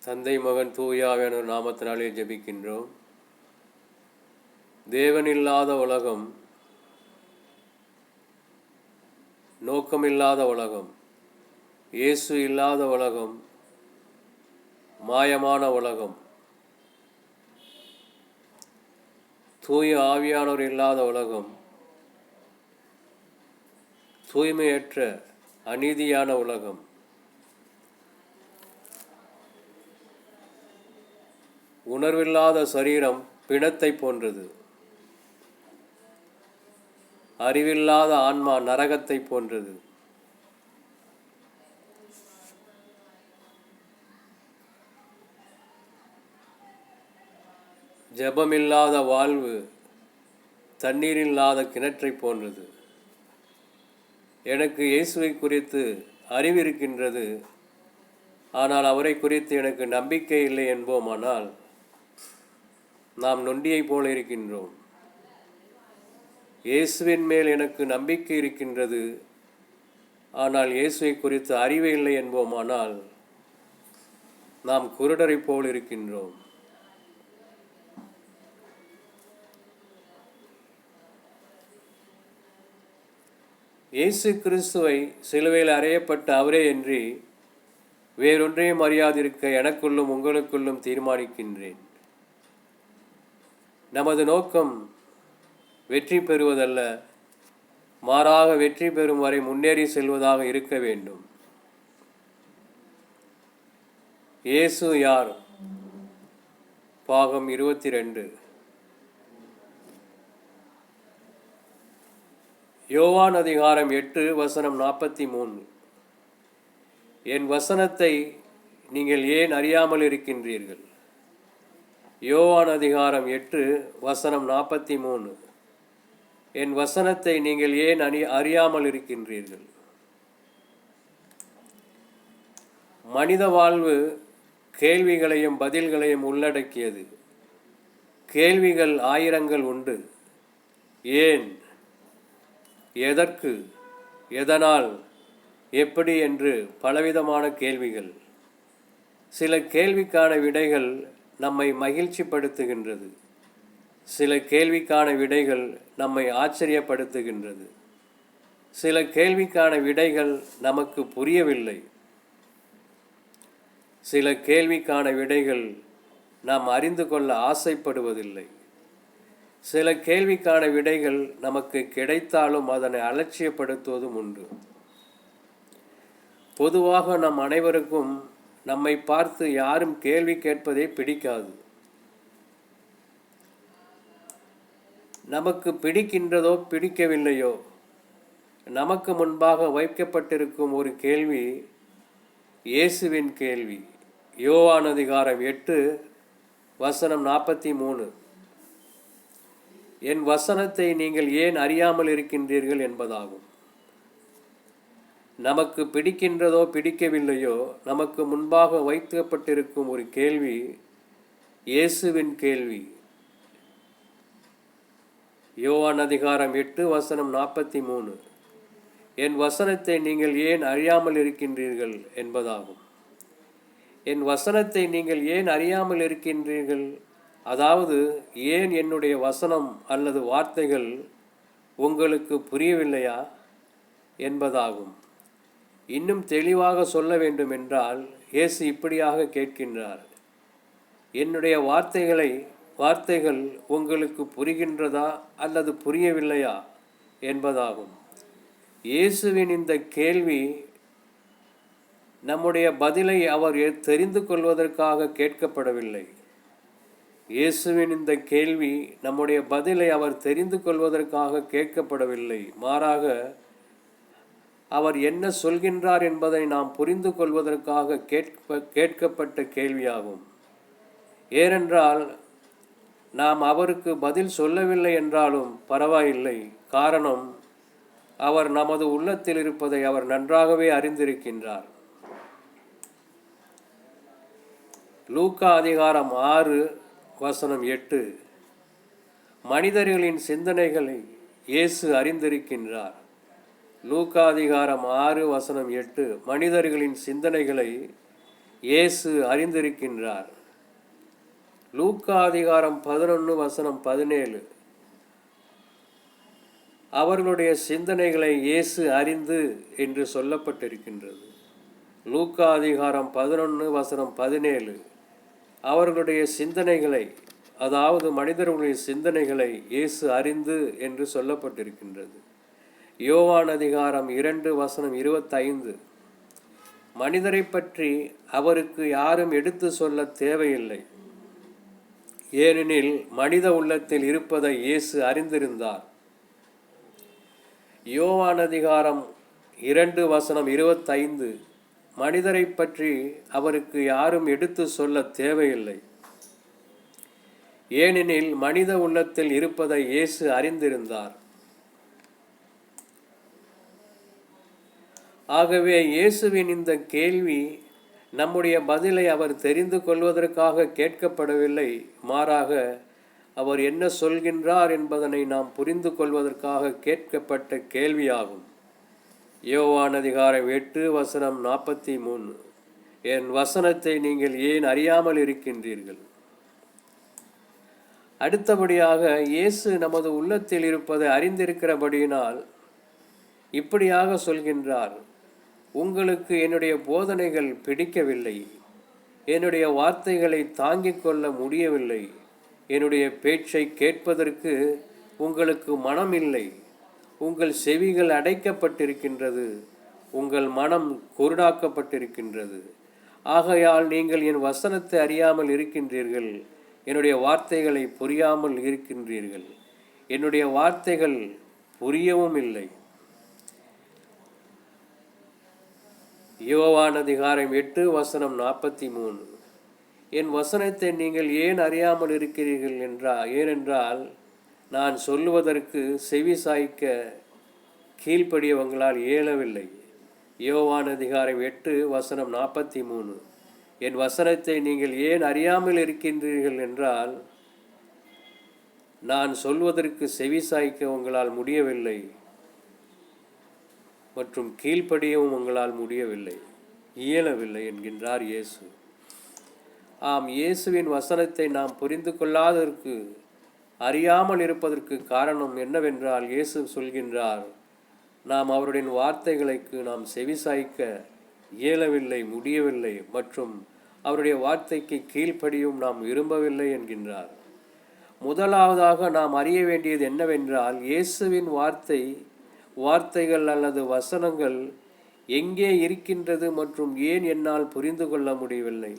தந்தை மகன் தூய ஆவியானவர் நாமத்தினாலே ஜெபிக்கின்றோம். தேவனில்லாத உலகம், நோக்கமில்லாத உலகம், இயேசு இல்லாத உலகம், மாயமான உலகம், தூய ஆவியானவர் இல்லாத உலகம், தூய்மையற்ற அநீதியான உலகம், உணர்வில்லாத சரீரம் பிணத்தை போன்றது, அறிவில்லாத ஆன்மா நரகத்தை போன்றது. ஜெபமில்லாத வாழ்வு தண்ணீரில்லாத கிணற்றை போன்றது. எனக்கு இயேசுவை குறித்து அறிவிருக்கின்றது, ஆனால் அவரை குறித்து எனக்கு நம்பிக்கை இல்லை என்போமானால் நாம் நொண்டியை போல இருக்கின்றோம். இயேசுவின் மேல் எனக்கு நம்பிக்கை இருக்கின்றது, ஆனால் இயேசுவை குறித்து அறிவே இல்லை என்போமானால் நாம் குருடரை போல் இருக்கின்றோம். இயேசு கிறிஸ்துவை சிலுவையில் அறையப்பட்ட அவரே என்று வேறொன்றையும் அறியாதிருக்க எனக்குள்ளும் உங்களுக்குள்ளும் தீர்மானிக்கின்றேன். நமது நோக்கம் வெற்றி பெறுவதல்ல, மாறாக வெற்றி பெறும் வரை முன்னேறி செல்வதாக இருக்க வேண்டும். இயேசு யார்? பாகம் 22. யோவான் அதிகாரம் 8 வசனம் 43. என் வசனத்தை நீங்கள் ஏன் அறியாமல் இருக்கின்றீர்கள்? யோவான் அதிகாரம் 8 வசனம் 43. என் வசனத்தை நீங்கள் ஏன் அறியாமல் இருக்கின்றீர்கள்? மனித வாழ்வு கேள்விகளையும் பதில்களையும் உள்ளடக்கியது. கேள்விகள் ஆயிரங்கள் உண்டு. ஏன், எதற்கு, எதனால், எப்படி என்று பலவிதமான கேள்விகள். சில கேள்விக்கான விடைகள் நம்மை மகிழ்ச்சிப்படுத்துகின்றது. சில கேள்விக்கான விடைகள் நம்மை ஆச்சரியப்படுத்துகின்றது. சில கேள்விக்கான விடைகள் நமக்கு புரியவில்லை. சில கேள்விக்கான விடைகள் நாம் அறிந்து கொள்ள ஆசைப்படுவதில்லை. சில கேள்விக்கான விடைகள் நமக்கு கிடைத்தாலும் அதனை அலட்சியப்படுத்துவதும் உண்டு. பொதுவாக நம் அனைவருக்கும் நம்மை பார்த்து யாரும் கேள்வி கேட்பதே பிடிக்காது. நமக்கு பிடிக்கின்றதோ பிடிக்கவில்லையோ, நமக்கு முன்பாக வைக்கப்பட்டிருக்கும் ஒரு கேள்வி இயேசுவின் கேள்வி. யோவான் அதிகாரம் 8 வசனம் 43. என் வசனத்தை நீங்கள் ஏன் அறியாமல் இருக்கின்றீர்கள் என்பதாகும். நமக்கு பிடிக்கின்றதோ பிடிக்கவில்லையோ, நமக்கு முன்பாக வைக்கப்பட்டிருக்கும் ஒரு கேள்வி இயேசுவின் கேள்வி. யோவான் அதிகாரம் 8 வசனம் 43. என் வசனத்தை நீங்கள் ஏன் அறியாமல் இருக்கின்றீர்கள் என்பதாகும். என் வசனத்தை நீங்கள் ஏன் அறியாமல் இருக்கின்றீர்கள், அதாவது ஏன் என்னுடைய வசனம் அல்லது வார்த்தைகள் உங்களுக்கு புரியவில்லையா என்பதாகும். இன்னும் தெளிவாக சொல்ல வேண்டும் என்றால் இயேசு இப்படியாக கேட்கின்றார்: என்னுடைய வார்த்தைகள் உங்களுக்கு புரிகின்றதா அல்லது புரியவில்லையா என்பதாகும். இயேசுவின் இந்த கேள்வி நம்முடைய பதிலை அவர் தெரிந்து கொள்வதற்காக கேட்கப்படவில்லை. இயேசுவின் இந்த கேள்வி நம்முடைய பதிலை அவர் தெரிந்து கொள்வதற்காக கேட்கப்படவில்லை. மாறாக அவர் என்ன சொல்கின்றார் என்பதை நாம் புரிந்து கொள்வதற்காக கேட்கப்பட்ட கேள்வியாகும். ஏனென்றால் நாம் அவருக்கு பதில் சொல்லவில்லை என்றாலும் பரவாயில்லை. காரணம், அவர் நமது உள்ளத்தில் இருப்பதை அவர் நன்றாகவே அறிந்திருக்கின்றார். லூக்கா அதிகாரம் 6 வசனம் 8. மனிதர்களின் சிந்தனைகளை இயேசு அறிந்திருக்கின்றார். லூக்கா அதிகாரம் 6 வசனம் 8. மனிதர்களின் சிந்தனைகளை இயேசு அறிந்திருக்கின்றார். லூக்கா அதிகாரம் 11 வசனம் 17. அவர்களுடைய சிந்தனைகளை இயேசு அறிந்து என்று சொல்லப்பட்டிருக்கின்றது. லூக்கா அதிகாரம் 11 வசனம் 17. அவர்களுடைய சிந்தனைகளை, அதாவது மனிதர்களுடைய சிந்தனைகளை இயேசு அறிந்து என்று சொல்லப்பட்டிருக்கின்றது. யோவான் அதிகாரம் 2 வசனம் 25. மனிதரை பற்றி அவருக்கு யாரும் எடுத்து சொல்ல தேவையில்லை, ஏனெனில் மனித உள்ளத்தில் இருப்பதை இயேசு அறிந்திருந்தார். யோவான் அதிகாரம் 2 வசனம் 25. மனிதரை பற்றி அவருக்கு யாரும் எடுத்து சொல்ல தேவையில்லை, ஏனெனில் மனித உள்ளத்தில் இருப்பதை இயேசு அறிந்திருந்தார். ஆகவே இயேசுவின் இந்த கேள்வி நம்முடைய பதிலை அவர் தெரிந்து கொள்வதற்காக கேட்கப்படவில்லை, மாறாக அவர் என்ன சொல்கின்றார் என்பதனை நாம் புரிந்து கொள்வதற்காக கேட்கப்பட்ட கேள்வியாகும். யோவான் அதிகாரம் 8 வசனம் 43. என் வசனத்தை நீங்கள் ஏன் அறியாமல் இருக்கின்றீர்கள்? அடுத்தபடியாக இயேசு நமது உள்ளத்தில் இருப்பதை அறிந்திருக்கிறபடியினால் இப்படியாக சொல்கின்றார், உங்களுக்கு என்னுடைய போதனைகள் பிடிக்கவில்லை, என்னுடைய வார்த்தைகளை தாங்கிக் கொள்ள முடியவில்லை, என்னுடைய பேச்சை கேட்பதற்கு உங்களுக்கு மனம் இல்லை, உங்கள் செவிகள் அடைக்கப்பட்டிருக்கின்றது, உங்கள் மனம் குருடாக்கப்பட்டிருக்கின்றது. ஆகையால் நீங்கள் என் வசனத்தை அறியாமல் இருக்கின்றீர்கள், என்னுடைய வார்த்தைகளை புரியாமல் இருக்கின்றீர்கள், என்னுடைய வார்த்தைகள் புரியவும் இல்லை. யோவான் அதிகாரம் 8 வசனம் 43. என் வசனத்தை நீங்கள் ஏன் அறியாமல் இருக்கிறீர்கள் ஏனென்றால் நான் சொல்லுவதற்கு செவி சாய்க்க கீழ்ப்படியவங்களால் இயலவில்லை. யோவான் அதிகாரம் 8 வசனம் 43. என் வசனத்தை நீங்கள் ஏன் அறியாமல் இருக்கின்றீர்கள் என்றால் நான் சொல்வதற்கு செவி சாய்க்க உங்களால் முடியவில்லை மற்றும் கீழ்ப்படியவும் உங்களால் முடியவில்லை, இயலவில்லை என்கின்றார் இயேசு. ஆம், இயேசுவின் வசனத்தை நாம் புரிந்து கொள்ளாததற்கு, அறியாமல் இருப்பதற்கு காரணம் என்னவென்றால் இயேசு சொல்கின்றார், நாம் அவருடைய வார்த்தைகளுக்கு நாம் செவிசாய்க்க இயலவில்லை, முடியவில்லை மற்றும் அவருடைய வார்த்தைக்கு கீழ்ப்படியும் நாம் விரும்பவில்லை என்கின்றார். முதலாவதாக நாம் அறிய வேண்டியது என்னவென்றால் இயேசுவின் வார்த்தைகள் அல்லது வசனங்கள் எங்கே இருக்கின்றது மற்றும் ஏன் என்னால் புரிந்து கொள்ள முடியவில்லை?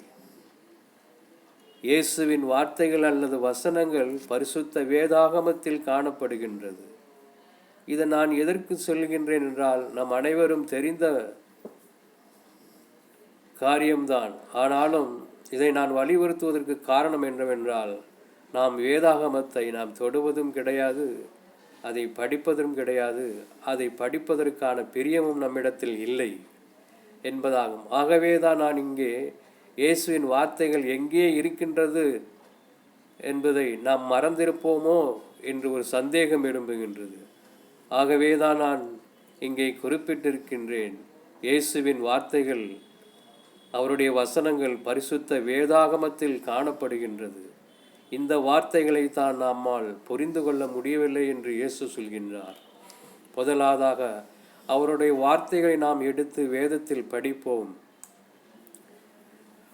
இயேசுவின் வார்த்தைகள் அல்லது வசனங்கள் பரிசுத்த வேதாகமத்தில் காணப்படுகின்றது. இதை நான் எதற்கு சொல்கின்றேன் என்றால் நம் அனைவரும் தெரிந்த காரியம்தான். ஆனாலும் இதை நான் வலியுறுத்துவதற்கு காரணம் என்னவென்றால் நாம் வேதாகமத்தை நாம் தொடுவதும் கிடையாது, அதை படிப்பதும் கிடையாது, அதை படிப்பதற்கான பிரியமும் நம்மிடத்தில் இல்லை என்பதாகும். ஆகவே தான் நான் இங்கே இயேசுவின் வார்த்தைகள் எங்கே இருக்கின்றது என்பதை நாம் மறந்திருப்போமோ என்று ஒரு சந்தேகம் எழும்புகின்றது. ஆகவே தான் நான் இங்கே குறிப்பிட்டிருக்கின்றேன், இயேசுவின் வார்த்தைகள், அவருடைய வசனங்கள் பரிசுத்த வேதாகமத்தில் காணப்படுகின்றது. இந்த வார்த்தைகளை தான் நம்மால் புரிந்து கொள்ள முடியவில்லை என்று இயேசு சொல்கின்றார். முதலாவதாக அவருடைய வார்த்தைகளை நாம் எடுத்து வேதத்தில் படிப்போம்.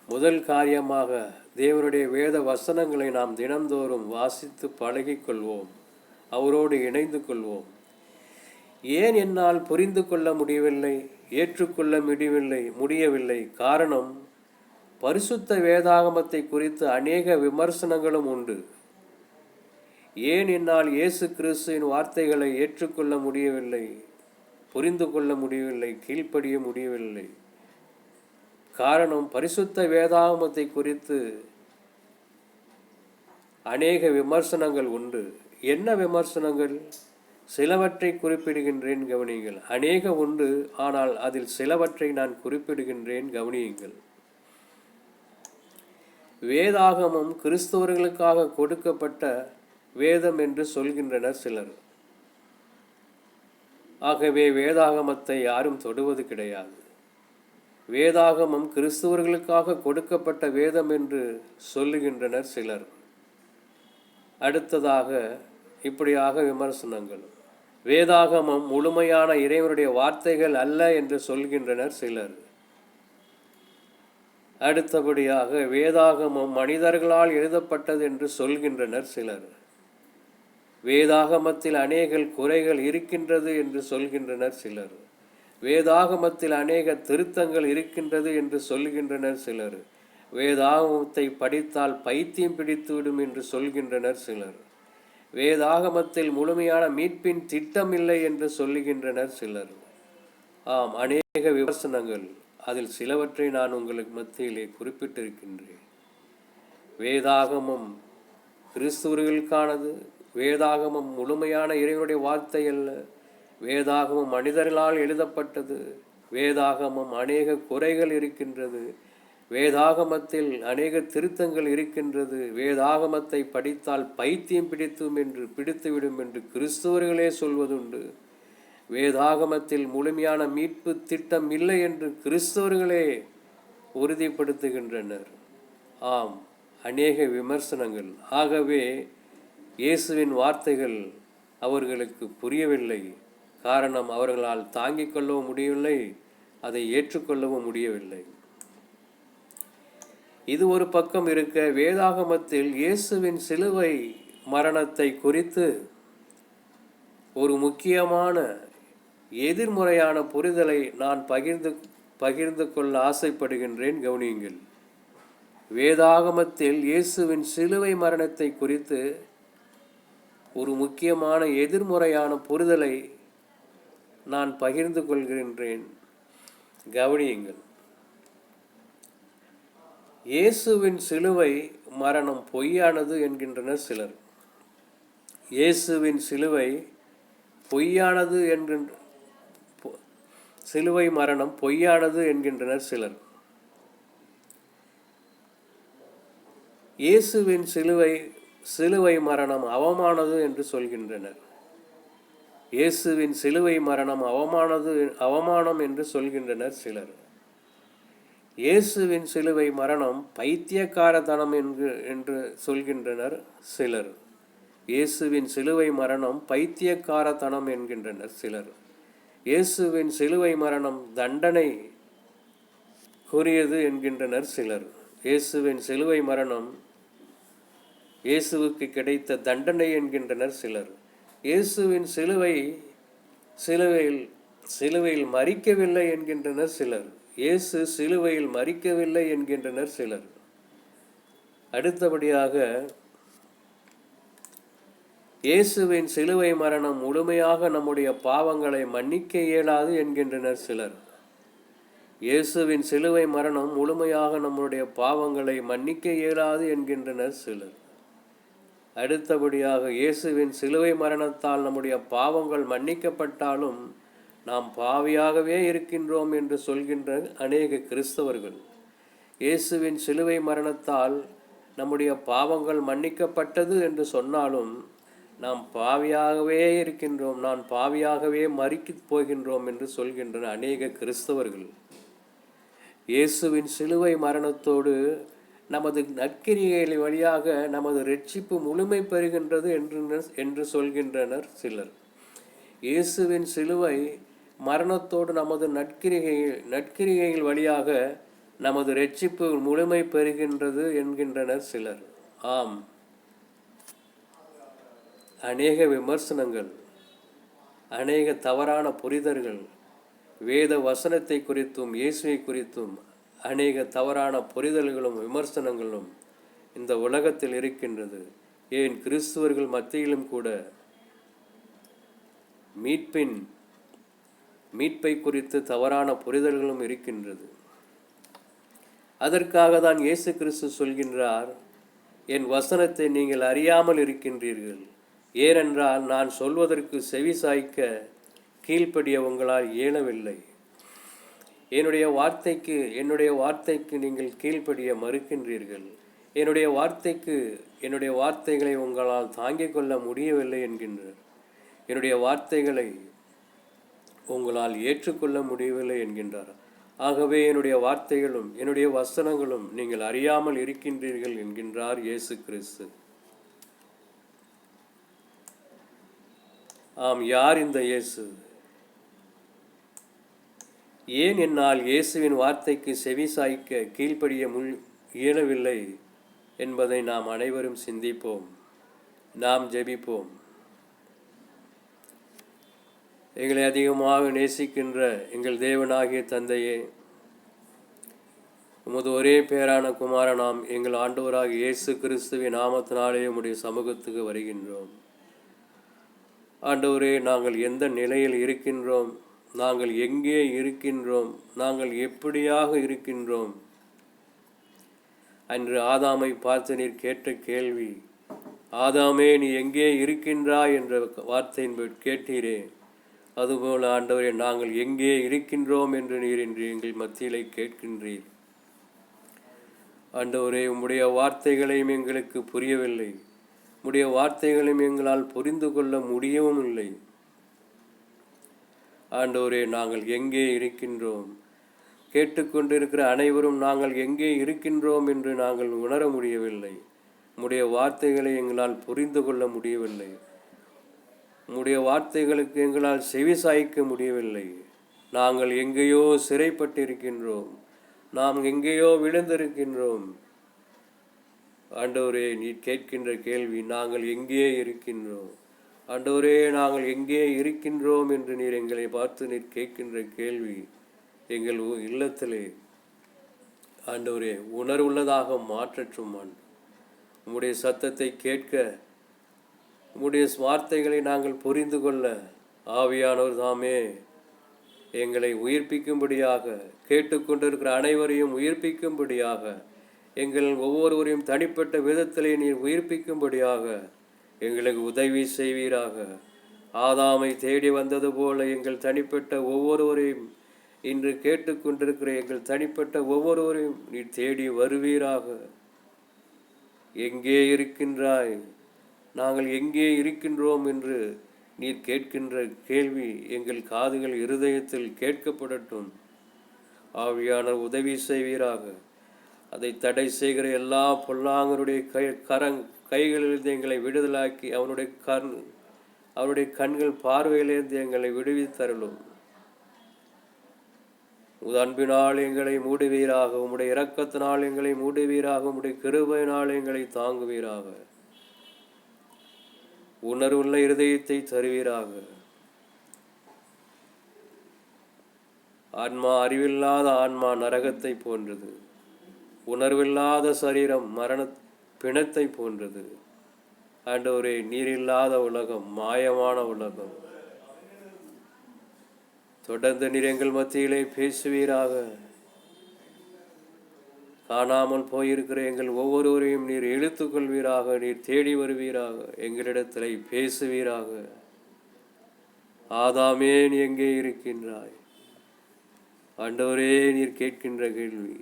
முதல் காரியமாக தேவனுடைய வேத வசனங்களை நாம் தினந்தோறும் வாசித்து பழகிக்கொள்வோம், அவரோடு இணைந்து கொள்வோம். ஏன் என்னால் புரிந்து கொள்ள முடியவில்லை, ஏற்றுக்கொள்ள முடியவில்லை? காரணம், பரிசுத்த வேதாகமத்தை குறித்து அநேக விமர்சனங்களும் உண்டு. ஏன் என்னால் இயேசு கிறிஸ்துவின் வார்த்தைகளை ஏற்றுக்கொள்ள முடியவில்லை, புரிந்து கொள்ள முடியவில்லை, கீழ்ப்படிய முடியவில்லை? காரணம், பரிசுத்த வேதாகமத்தை குறித்து அநேக விமர்சனங்கள் உண்டு. என்ன விமர்சனங்கள்? சிலவற்றை குறிப்பிடுகின்றேன், கவனியுங்கள். அநேக உண்டு, ஆனால் அதில் சிலவற்றை நான் குறிப்பிடுகின்றேன், கவனியுங்கள். வேதாகமம் கிறிஸ்தவர்களுக்காக கொடுக்கப்பட்ட வேதம் என்று சொல்கின்றனர் சிலர். ஆகவே வேதாகமத்தை யாரும் தொடுவது கிடையாது. வேதாகமம் கிறிஸ்தவர்களுக்காக கொடுக்கப்பட்ட வேதம் என்று சொல்லுகின்றனர் சிலர். அடுத்ததாக இப்படியாக விமர்சனங்கள். வேதாகமம் முழுமையான இறைவனுடைய வார்த்தைகள் அல்ல என்று சொல்கின்றனர் சிலர். அடுத்தபடியாக வேதாகமம் மனிதர்களால் எழுதப்பட்டது என்று சொல்கின்றனர் சிலர். வேதாகமத்தில் அநேக குறைகள் இருக்கின்றது என்று சொல்கின்றனர் சிலர். வேதாகமத்தில் அநேக திருத்தங்கள் இருக்கின்றது என்று சொல்கின்றனர் சிலர். வேதாகமத்தை படித்தால் பைத்தியம் பிடித்துவிடும் என்று சொல்கின்றனர் சிலர். வேதாகமத்தில் முழுமையான மீட்பின் திட்டம் இல்லை என்று சொல்லுகின்றனர் சிலர். ஆம், அநேக விமர்சனங்கள். அதில் சிலவற்றை நான் உங்களுக்கு மத்தியிலே குறிப்பிட்டிருக்கின்றேன். வேதாகமம் கிறிஸ்துவர்களுக்கானது. வேதாகமம் முழுமையான இறைவனுடைய வார்த்தை அல்ல. வேதாகமம் மனிதர்களால் எழுதப்பட்டது. வேதாகமம் அநேக குறைகள் இருக்கின்றது. வேதாகமத்தில் அநேக திருத்தங்கள் இருக்கின்றது. வேதாகமத்தை படித்தால் பைத்தியம் பிடித்துவிடும் என்று கிறிஸ்தவர்களே சொல்வதுண்டு. வேதாகமத்தில் முழுமையான மீட்பு திட்டம் இல்லை என்று கிறிஸ்தவர்களே உறுதிப்படுத்துகின்றனர். ஆம், அநேக விமர்சனங்கள். ஆகவே இயேசுவின் வார்த்தைகள் அவர்களுக்கு புரியவில்லை. காரணம், அவர்களால் தாங்கிக் கொள்ளவும் முடியவில்லை, அதை ஏற்றுக்கொள்ளவும் முடியவில்லை. இது ஒரு பக்கம் இருக்க, வேதாகமத்தில் இயேசுவின் சிலுவை மரணத்தை குறித்து ஒரு முக்கியமான எதிர்மறையான புரிதலை நான் பகிர்ந்து கொள்ள ஆசைப்படுகின்றேன். கவனியுங்கள். வேதாகமத்தில் இயேசுவின் சிலுவை மரணத்தை குறித்து ஒரு முக்கியமான எதிர்மறையான புரிதலை நான் பகிர்ந்து கொள்கின்றேன். கவனியுங்கள். இயேசுவின் சிலுவை மரணம் பொய்யானது என்கின்றனர் சிலர். இயேசுவின் சிலுவை பொய்யானது சிலுவை மரணம் பொய்யானது என்கின்றனர் சிலர். இயேசுவின் சிலுவை மரணம் அவமானது என்று சொல்கின்றனர். இயேசுவின் சிலுவை மரணம் அவமானம் என்று சொல்கின்றனர் சிலர். இயேசுவின் சிலுவை மரணம் பைத்தியக்காரத்தனம் என்று சொல்கின்றனர் சிலர். இயேசுவின் சிலுவை மரணம் பைத்தியக்காரத்தனம் என்கின்றனர் சிலர். இயேசுவின் சிலுவை மரணம் தண்டனை கூறியது என்கின்றனர் சிலர். இயேசுவின் சிலுவை மரணம் இயேசுவுக்கு கிடைத்த தண்டனை என்கின்றனர் சிலர். இயேசுவின் சிலுவையில் மரிக்கவில்லை என்கின்றனர் சிலர். இயேசு சிலுவையில் மரிக்கவில்லை என்கின்றனர் சிலர். அடுத்தபடியாக, இயேசுவின் சிலுவை மரணம் முழுமையாக நம்முடைய பாவங்களை மன்னிக்க இயலாது என்கின்றனர் சிலர். இயேசுவின் சிலுவை மரணம் முழுமையாக நம்முடைய பாவங்களை மன்னிக்க இயலாது என்கின்றனர் சிலர். அடுத்தபடியாக, இயேசுவின் சிலுவை மரணத்தால் நம்முடைய பாவங்கள் மன்னிக்கப்பட்டாலும் நாம் பாவியாகவே இருக்கின்றோம் என்று சொல்கின்ற அநேக கிறிஸ்தவர்கள். இயேசுவின் சிலுவை மரணத்தால் நம்முடைய பாவங்கள் மன்னிக்கப்பட்டது என்று சொன்னாலும் நாம் பாவியாகவே இருக்கின்றோம், நான் பாவியாகவே மரிக்கப் போகின்றோம் என்று சொல்கின்ற அநேக கிறிஸ்தவர்கள். இயேசுவின் சிலுவை மரணத்தோடு நமது நற்கிரியைகளின் வழியாக நமது இரட்சிப்பு முழுமை பெறுகின்றது என்று சொல்கின்றனர் சிலர். இயேசுவின் சிலுவை மரணத்தோடு நமது நற்கிரிகைகள் வழியாக நமது இரட்சிப்பு முழுமை பெறுகின்றது என்கின்றனர் சிலர். ஆம், அநேக விமர்சனங்கள், அநேக தவறான புரிதல்கள், வேத வசனத்தை குறித்தும் இயேசுவை குறித்தும் அநேக தவறான புரிதல்களும் விமர்சனங்களும் இந்த உலகத்தில் இருக்கின்றது. ஏன் கிறிஸ்துவர்கள் மத்தியிலும் கூட மீட்பை குறித்து தவறான புரிதல்களும் இருக்கின்றது. அதற்காக தான் இயேசு கிறிஸ்து சொல்கின்றார், என் வசனத்தை நீங்கள் அறியாமல் இருக்கின்றீர்கள். ஏனென்றால் நான் சொல்வதற்கு செவி சாய்க்க கீழ்ப்படிய உங்களால் இயலவில்லை. என்னுடைய வார்த்தைக்கு நீங்கள் கீழ்ப்படிய மறுக்கின்றீர்கள். என்னுடைய வார்த்தைகளை உங்களால் தாங்கிக் கொள்ள முடியவில்லை என்கின்றார். என்னுடைய வார்த்தைகளை உங்களால் ஏற்றுக்கொள்ள முடியவில்லை என்கின்றார். ஆகவே என்னுடைய வார்த்தைகளும் என்னுடைய வசனங்களும் நீங்கள் அறியாமல் இருக்கின்றீர்கள் என்கின்றார் இயேசு கிறிஸ்து. ஆம், யார் இந்த இயேசு? ஏன் என்னால் இயேசுவின் வார்த்தைக்கு செவிசாய்க்க கீழ்ப்படிய இயலவில்லை என்பதை நாம் அனைவரும் சிந்திப்போம். நாம் ஜெபிப்போம். எங்களை அதிகமாக நேசிக்கின்ற எங்கள் தேவனாகிய தந்தையே, உமது ஒரே பேரான குமாரனாம் எங்கள் ஆண்டவராகிய இயேசு கிறிஸ்துவின் நாமத்தினாலே உம்முடைய சமூகத்துக்கு வருகின்றோம். ஆண்டவரே, நாங்கள் எந்த நிலையில் இருக்கின்றோம், நாங்கள் எங்கே இருக்கின்றோம், நாங்கள் எப்படியாக இருக்கின்றோம்? அன்று ஆதாமை பார்த்து நீர் கேட்ட கேள்வி, ஆதாமே நீ எங்கே இருக்கின்றாய் என்ற வார்த்தையின் கேட்டீரே, அதுபோல ஆண்டவரே நாங்கள் எங்கே இருக்கின்றோம் என்று நீர் இன்று எங்கள் மத்தியிலே கேட்கின்றீர். ஆண்டவரே, உம்முடைய வார்த்தைகளையும் எங்களுக்கு புரியவில்லை, உம்முடைய வார்த்தைகளையும் எங்களால் புரிந்து கொள்ள முடியவும் இல்லை. ஆண்டவரே, நாங்கள் எங்கே இருக்கின்றோம்? கேட்டுக்கொண்டிருக்கிற அனைவரும் நாங்கள் எங்கே இருக்கின்றோம் என்று நாங்கள் உணர முடியவில்லை. உம்முடைய வார்த்தைகளை எங்களால் புரிந்து கொள்ள முடியவில்லை. உம்முடைய வார்த்தைகளுக்கு எங்களால் செவிசாய்க்க முடியவில்லை. நாங்கள் எங்கேயோ சிறைப்பட்டிருக்கின்றோம், நாம் எங்கேயோ விழுந்திருக்கின்றோம். ஆண்டவரே, நீர் கேட்கின்ற கேள்வி, நாங்கள் எங்கே இருக்கின்றோம்? ஆண்டவரே, நாங்கள் எங்கே இருக்கின்றோம் என்று நீர் எங்களை பார்த்து நீர் கேட்கின்ற கேள்வி எங்கள் இல்லத்திலே ஆண்டவரே உணர்வுள்ளதாக மாற்றற்றும். உம்முடைய சத்தத்தை கேட்க, உம்முடைய வார்த்தைகளை நாங்கள் புரிந்து கொள்ள ஆவியானவர் தாமே எங்களை உயிர்ப்பிக்கும்படியாக, கேட்டுக்கொண்டிருக்கிற அனைவரையும் உயிர்ப்பிக்கும்படியாக, எங்கள் ஒவ்வொருவரையும் தனிப்பட்ட விதத்திலே நீர் உயிர்ப்பிக்கும்படியாக எங்களுக்கு உதவி செய்வீராக. ஆதாமை தேடி வந்தது போல எங்கள் தனிப்பட்ட ஒவ்வொருவரையும், இன்று கேட்டுக்கொண்டிருக்கிற எங்கள் தனிப்பட்ட ஒவ்வொருவரையும் நீர் தேடி வருவீராக. எங்கே இருக்கின்றாய், நாங்கள் எங்கே இருக்கின்றோம் என்று நீர் கேட்கின்ற கேள்வி எங்கள் காதுகள் இருதயத்தில் கேட்கப்படட்டும். ஆவியானவர் உதவி செய்வீராக. அதை தடை செய்கிற எல்லா பொல்லாங்கருடைய கைகளிலிருந்து எங்களை விடுதலாக்கி அவருடைய கண்கள் பார்வையிலிருந்து எங்களை விடுவித்தருளும். உமது அன்பினால் எங்களை மூடுவீராக, உம்முடைய இரக்கத்தினால் எங்களை மூடுவீராக, உம்முடைய கிருபையினால் எங்களை தாங்குவீராக. உணர்வுள்ள இருதயத்தை தருவீராக. ஆன்மா, அறிவில்லாத ஆன்மா நரகத்தை போன்றது, உணர்வில்லாத சரீரம் மரண பிணத்தை போன்றது. ஆண்டவரே, நீரில்லாத உலகம் மாயமான உலகம். தொடர்ந்து நீர் எங்கள் மத்தியிலே பேசுவீராக. காணாமல் போயிருக்கிற எங்கள் ஒவ்வொருவரையும் நீர் இழுத்துக்கொள்வீராக, நீர் தேடி வருவீராக, எங்களிடத்தில் பேசுவீராக. ஆதாமே நீ எங்கே இருக்கின்றாய்? ஆண்டவரே, நீர் கேட்கின்ற கேள்வி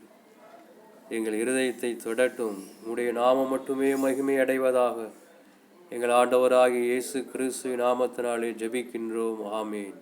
எங்கள் இருதயத்தை தொடட்டும். உம்முடைய நாமம் மட்டுமே மகிமை அடைவதாக. எங்கள் ஆண்டவராகிய இயேசு கிறிஸ்துவின் நாமத்தினாலே ஜெபிக்கின்றோம். ஆமேன்.